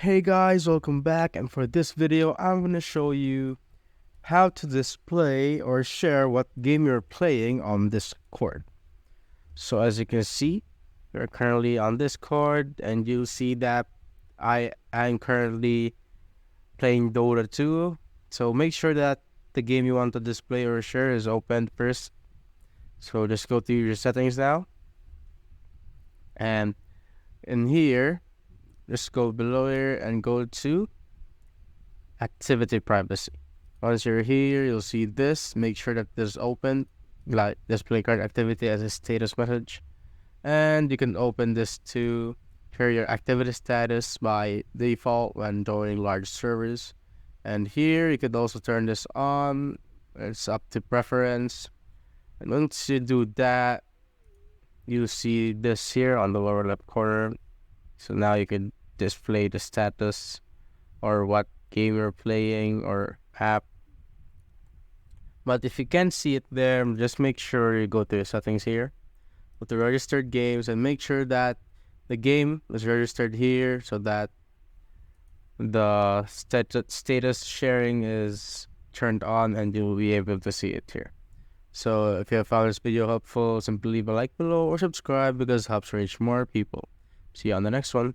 Hey guys, welcome back, and for this video I'm going to show you how to display or share what game you're playing on Discord. So as you can see, we're currently on Discord and you'll see that I'm currently playing Dota 2. So make sure that the game you want to display or share is opened first. So just go to your settings now, and in here just go below here and go to activity privacy. Once you're here, you'll see this. Make sure that this is open, like display card activity as a status message. And you can open this to share your activity status by default when joining large servers. And here you could also turn this on. It's up to preference. And once you do that, you see this here on the lower left corner. So now you can display the status or what game you're playing or app. But if you can't see it there, just make sure you go to your settings here, go to registered games, and make sure that the game is registered here so that the status sharing is turned on and you'll be able to see it here. So if you have found this video helpful, simply leave a like below or subscribe because it helps reach more people. See you on the next one.